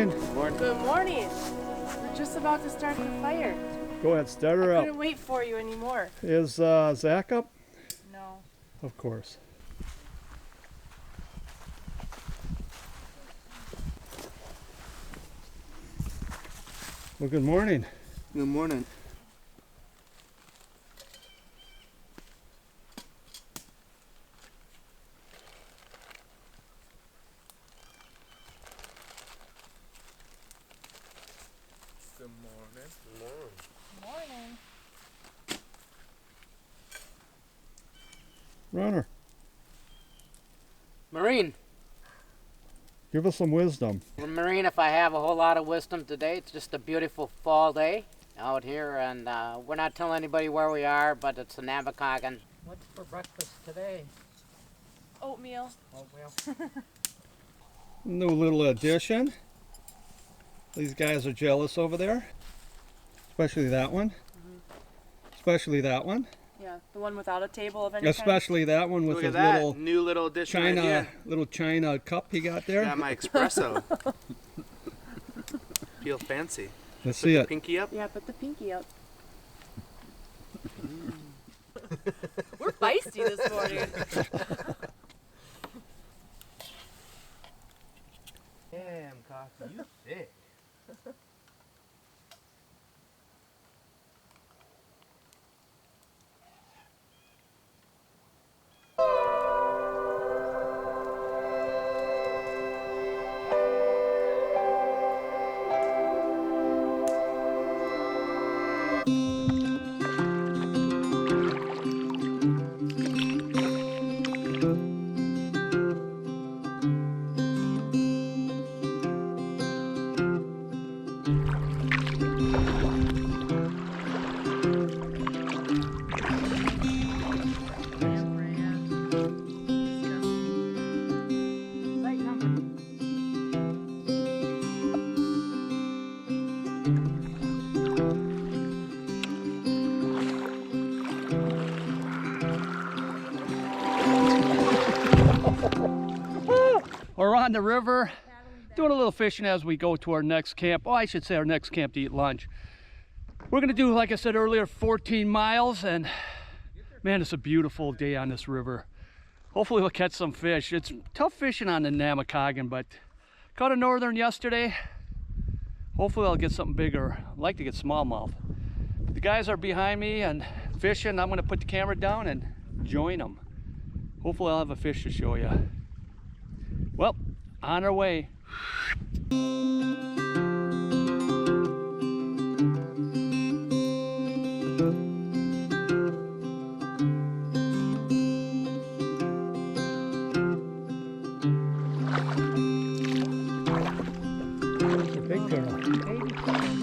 morning. Good morning. We're just about to start the fire. Go ahead, start her I up. couldn't wait for you anymore. Is Zach up? No. Of course. Well, good morning. Good morning. Good morning. Morning. Runner, Marine. give us some wisdom. Well, Marine, if I have a whole lot of wisdom today, it's just a beautiful fall day out here, and we're not telling anybody where we are, but it's a Namekagon. What's for breakfast today? Oatmeal. Oatmeal. New little addition. These guys are jealous over there. Especially that one. Especially that one. Yeah, the one without a table of any kind. Especially that one with Look his at that little new little addition China idea. little China cup he got there. Got my espresso. Feel fancy. Let's see it. Pinky up. Yeah, put the pinky up. We're feisty this morning. Damn, coffee, you sick. We're on the river, doing a little fishing as we go to our next camp. Oh, I should say our next camp to eat lunch. We're gonna do, like I said earlier, 14 miles, and man, it's a beautiful day on this river. Hopefully we'll catch some fish. It's tough fishing on the Namekagon, but caught a northern yesterday. Hopefully I'll get something bigger. I'd like to get smallmouth. The guys are behind me and fishing. I'm gonna put the camera down and join them. Hopefully I'll have a fish to show you. Well, on our way. There's a big girl.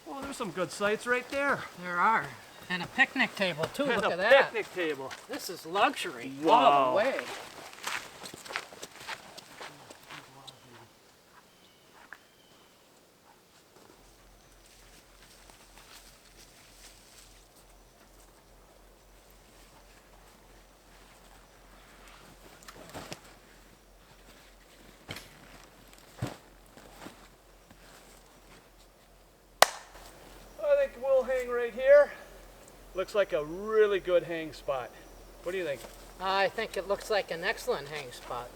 Oh, there's some good sights right there. There are. And a picnic table, too. And Look a at that. picnic table. This is luxury all Wow. the way. I think we'll hang right here looks like a really good hang spot. What do you think? I think it looks like an excellent hang spot.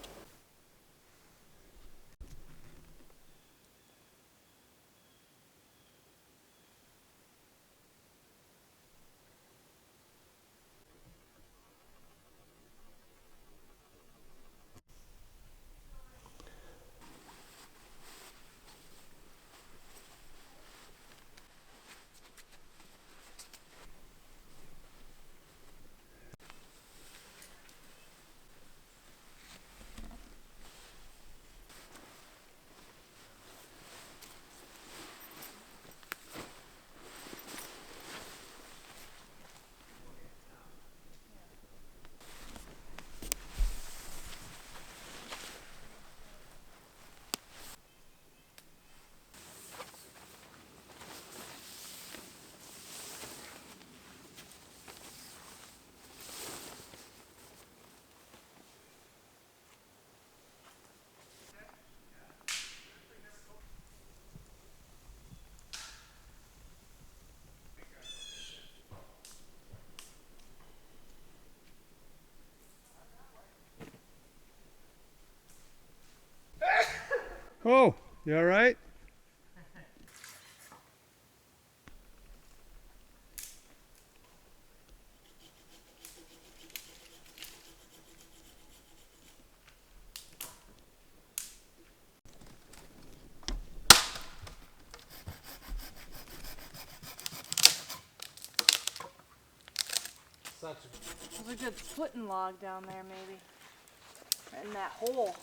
Oh, you all right? There's a good splitting log down there, maybe. Right in that hole.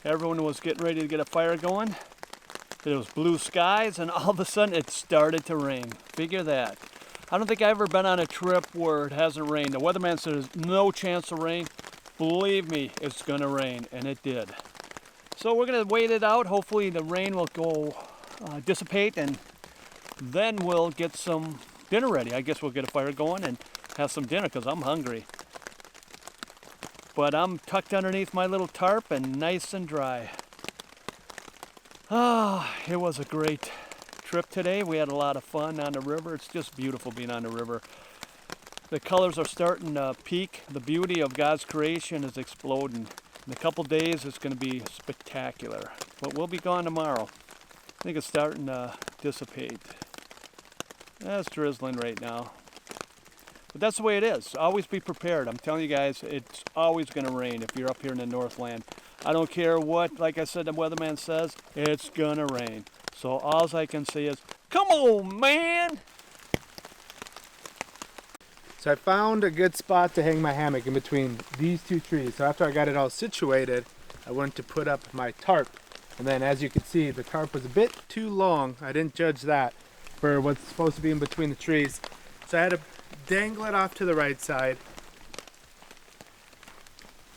Everyone was getting ready to get a fire going. There was blue skies, and all of a sudden it started to rain. Figure that. I don't think I've ever been on a trip where it hasn't rained. The weatherman said there's no chance of rain. Believe me, it's gonna rain, and it did. So we're gonna wait it out. Hopefully the rain will go dissipate, and then we'll get some dinner ready. I guess we'll get a fire going and have some dinner because I'm hungry. But I'm tucked underneath my little tarp and nice and dry. Ah, it was a great trip today. We had a lot of fun on the river. It's just beautiful being on the river. The colors are starting to peak. The beauty of God's creation is exploding. In a couple days, it's going to be spectacular. But we'll be gone tomorrow. I think it's starting to dissipate. It's drizzling right now. But that's the way it is. Always be prepared. I'm telling you guys, it's always going to rain if you're up here in the Northland. I don't care what, like I said, the weatherman says, it's going to rain. So all I can say is, come on, man! So I found a good spot to hang my hammock in between these two trees. So after I got it all situated, I went to put up my tarp. And then as you can see, the tarp was a bit too long. I didn't judge that for what's supposed to be in between the trees. So I had to dangle it off to the right side.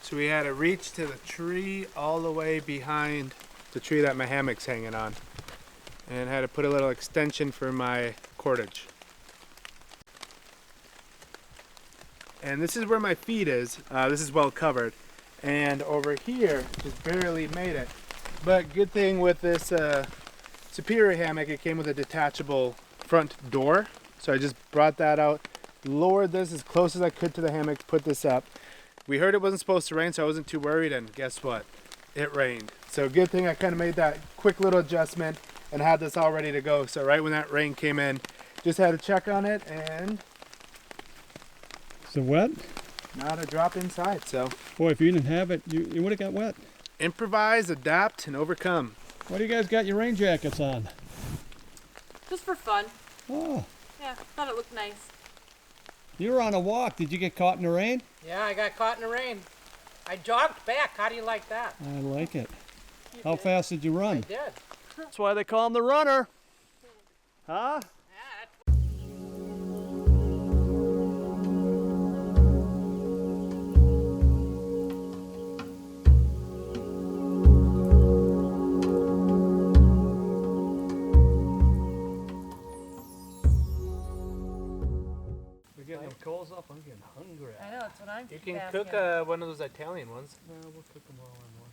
So we had to reach to the tree all the way behind the tree that my hammock's hanging on. And had to put a little extension for my cordage. And this is where my feet is. This is well covered. And over here, just barely made it. But good thing with this Superior hammock, it came with a detachable front door. So I just brought that out, lowered this as close as I could to the hammock, put this up. We heard it wasn't supposed to rain, so I wasn't too worried, and guess what? It rained. So good thing I kind of made that quick little adjustment. and had this all ready to go. So right when that rain came in, just had to check on it, and Is it wet? not a drop inside. So Boy, if you didn't have it, you would have got wet. improvise, adapt, and overcome. Why do you guys got your rain jackets on? Just for fun. Oh, Yeah, thought it looked nice. you were on a walk. Did you get caught in the rain? Yeah, I got caught in the rain. I jogged back. How do you like that? I like it. How fast did you I run? did. That's why they call him the runner. Huh? We're getting them coals up. I'm getting hungry. I know, that's what I'm You can asking. cook one of those Italian ones. No, we'll cook them all in one.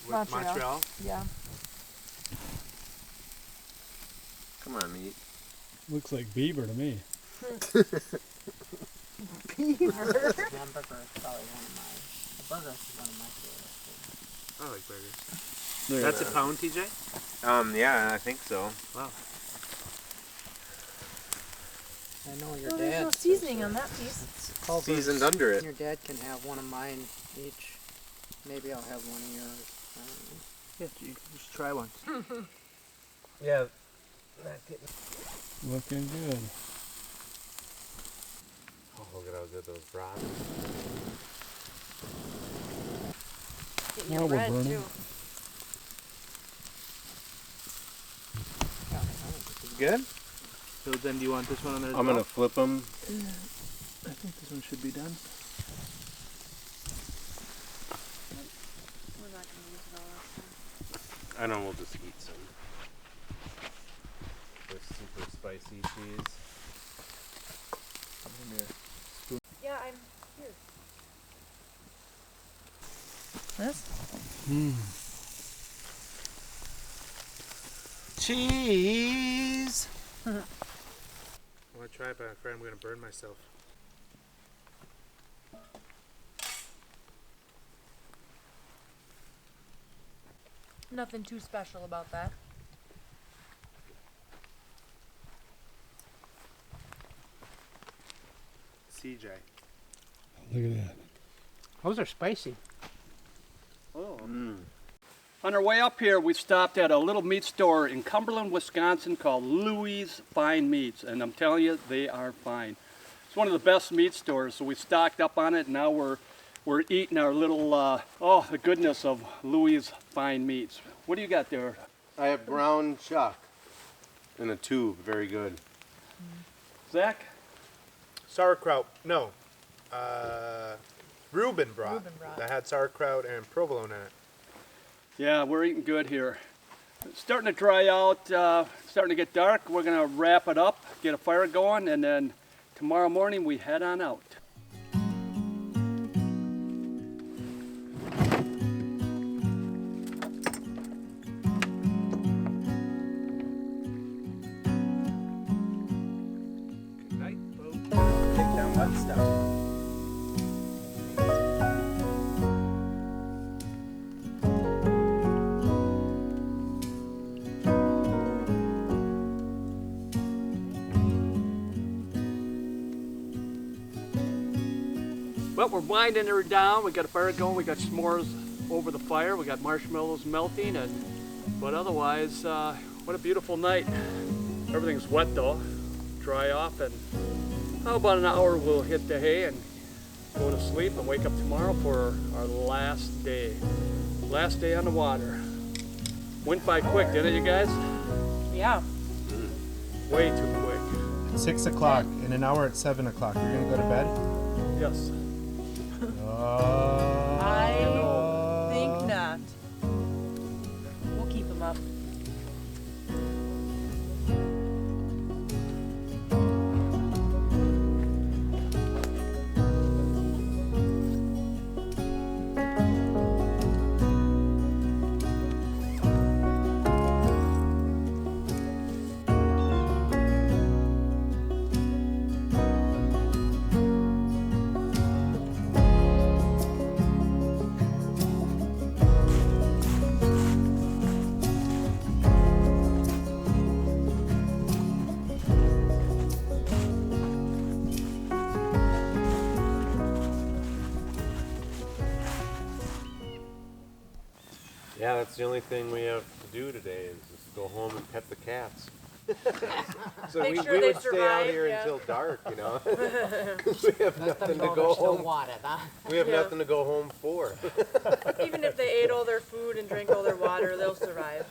With mozzarella. Yeah. Come on, meat. Looks like beaver to me. Hamburger is probably one of my. The burger is one of my favorites. I like burgers. That's a pound, TJ? Yeah, I think so. Wow. I know your Well, there's dad. no seasoning on that piece. Culver's. Seasoned under it. Your dad can have one of mine each. Maybe I'll have one of yours. I don't know. Yeah, you just try one. Yeah. Looking good. Oh, look at how good those brats. Getting Oh, your we're bread burning. too. Good? So then do you want this one on there as I'm well? gonna flip them. I think this one should be done. We're not gonna use it all this time. I know we'll just eat some. This super spicy cheese. Yeah, I'm here. This? Cheese! I want to try it, but I'm afraid I'm going to burn myself. Nothing too special about that. CJ. Look at that. Those are spicy. Oh. On our way up here, we stopped at a little meat store in Cumberland, Wisconsin called Louie's Fine Meats, and I'm telling you, they are fine. It's one of the best meat stores, so we stocked up on it, and now we're eating our little, the goodness of Louie's Fine Meats. What do you got there? I have brown chuck in a tube. Very good. Zach? Sauerkraut. No. Reuben brat. Reuben brat. That had sauerkraut and provolone in it. Yeah, we're eating good here. It's starting to dry out, starting to get dark. We're gonna wrap it up, get a fire going, and then tomorrow morning we head on out. Good night, folks. Take down wet stuff. Well, we're winding her down. We got a fire going. We got s'mores over the fire. We got marshmallows melting, but otherwise, what a beautiful night. Everything's wet though. Dry off, and about an hour we'll hit the hay and go to sleep and wake up tomorrow for our last day. Last day on the water. Went by quick, didn't it, you guys? Yeah. Way too quick. It's 6 o'clock. In an hour, it's 7 o'clock. You're going to go to bed? Yes. I think not. We'll keep him up. Yeah, that's the only thing we have to do today is just go home and pet the cats. So Make we sure they would stay out survive, here yeah. until dark, you know, because we have nothing to go home. Huh? We have Yeah. nothing to go home for. Even if they ate all their food and drank all their water, they'll survive.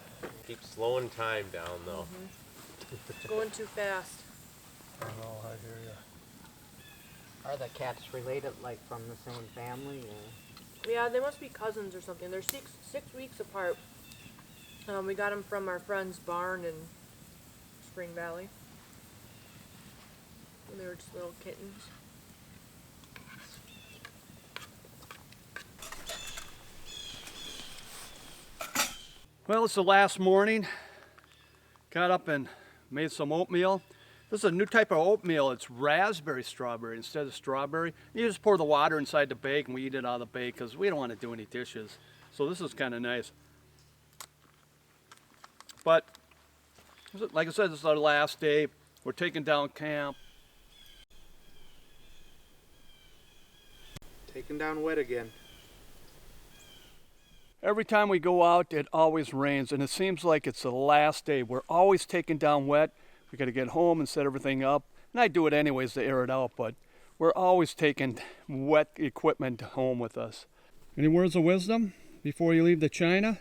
Keep slowing time down though. It's going too fast. I know, I hear you. Are the cats related, like from the same family? Or? Yeah, they must be cousins or something. They're six weeks apart. We got them from our friend's barn in Spring Valley. When they were just little kittens. Well, it's the last morning. Got up and made some oatmeal. This is a new type of oatmeal. It's raspberry strawberry instead of strawberry. You just pour the water inside the bake and we eat it out of the bake because we don't want to do any dishes. So this is kind of nice. But like I said, this is our last day. We're taking down camp. Taking down wet again. Every time we go out, it always rains, and it seems like it's the last day. We're always taking down wet. We got to get home and set everything up. And I do it anyways to air it out, but we're always taking wet equipment home with us. Any words of wisdom before you leave to China?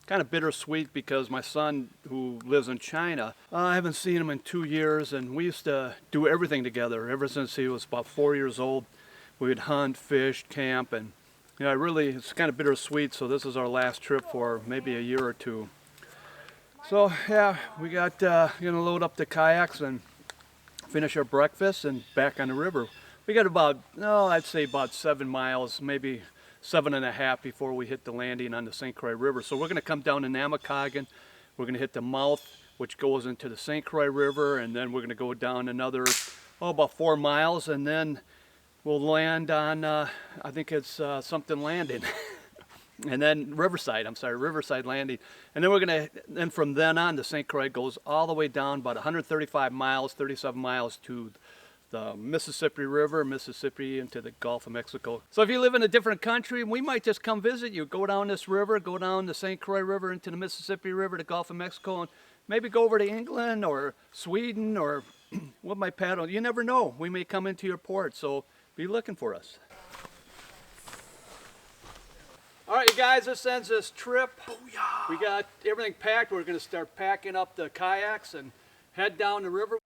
Kind of bittersweet because my son, who lives in China, I haven't seen him in 2 years, and we used to do everything together ever since he was about 4 years old. We would hunt, fish, camp, and you know, it's kind of bittersweet. So this is our last trip for maybe a year or two. So yeah, we got gonna load up the kayaks and finish our breakfast and back on the river. We got about, I'd say about 7 miles, maybe 7.5 before we hit the landing on the St. Croix River. So we're going to come down to Namekagon. We're going to hit the mouth, which goes into the St. Croix River, and then we're going to go down another, about 4 miles, and then we'll land on, I think it's something landing. And then Riverside Landing. And then then from then on, the St. Croix goes all the way down about 135 miles, 37 miles to the Mississippi River, Mississippi into the Gulf of Mexico. So if you live in a different country, we might just come visit you. Go down this river, go down the St. Croix River into the Mississippi River, the Gulf of Mexico, and maybe go over to England or Sweden or what might paddle. You never know. We may come into your port, so be looking for us. All right, you guys, this ends this trip. Booyah. We got everything packed. We're going to start packing up the kayaks and head down the river.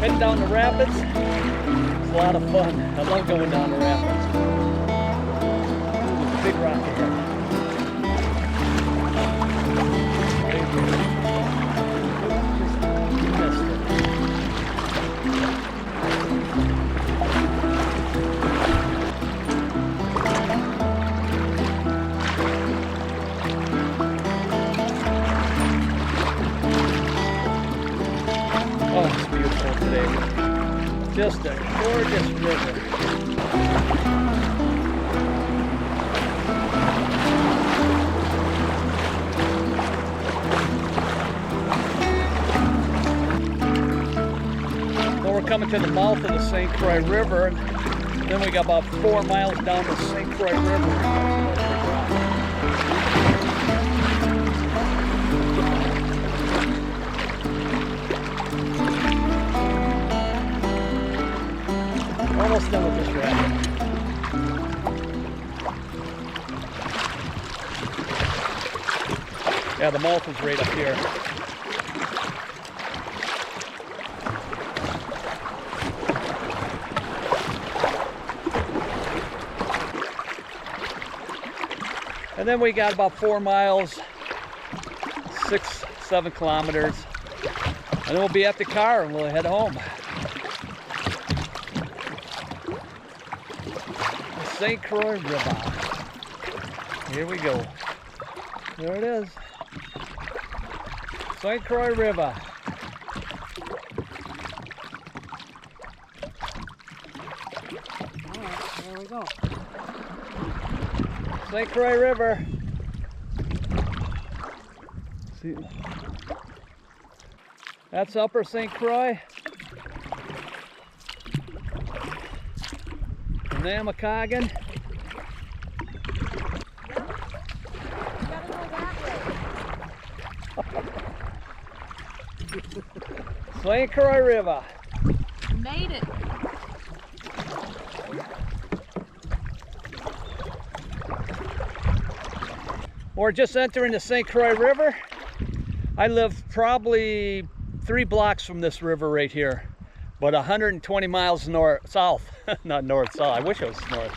Heading down the rapids. It's a lot of fun. I love going down the rapids. There's a big rock ahead. Oh, it's beautiful today. Just a gorgeous river. coming to the mouth of the St. Croix River. And then we got about 4 miles down the St. Croix River. Almost done with this rapid. Yeah, the mouth is right up here. And then we got about 4 miles, 6, 7 kilometers, and then we'll be at the car and we'll head home. St. Croix River. Here we go. There it is. St. Croix River. All right, there we go. St. Croix River. See, that's Upper St. Croix. Namekagon. St. Croix River. We made it. We're just entering the St. Croix River. I live probably 3 blocks from this river right here, but 120 miles south. Not north, south. I wish it was north.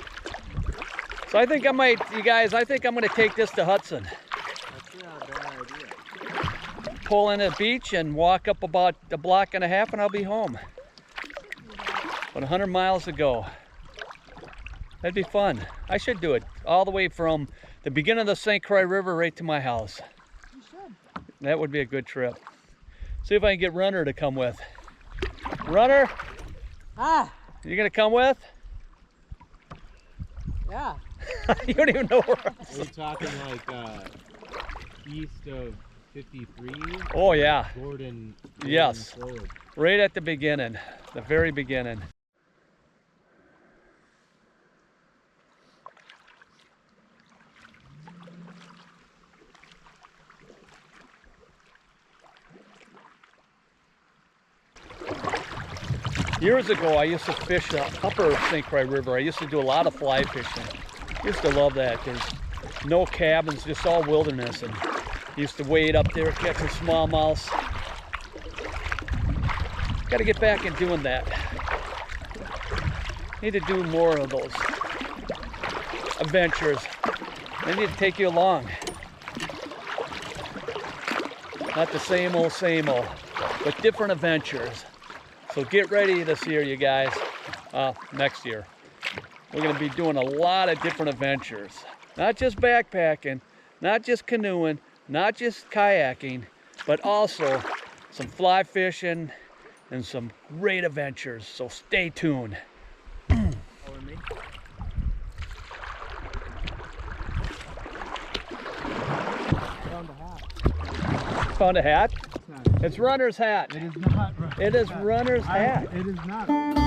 So I think I might, you guys, I think I'm going to take this to Hudson. That's not a bad idea. Pull in a beach and walk up about a block and a half and I'll be home. But 100 miles to go. That'd be fun. I should do it all the way from the beginning of the St. Croix River right to my house. You should. That would be a good trip. See if I can get Runner to come with. Runner, Ah, you gonna come with? yeah. You don't even know where I'm Are we talking like east of 53? Oh yeah, Gordon yes. forward. Right at the beginning, the very beginning. Years ago, I used to fish the upper St. Croix River. I used to do a lot of fly fishing. Used to love that. There's no cabins, just all wilderness. And used to wade up there, catch a smallmouth. Got to get back in doing that. Need to do more of those adventures. They need to take you along. Not the same old, but different adventures. So get ready this year, you guys. Next year. We're going to be doing a lot of different adventures. Not just backpacking, not just canoeing, not just kayaking, but also some fly fishing and some great adventures. So stay tuned. Found a hat? It's Runner's hat. It is not. It is Runner's hat. It is not.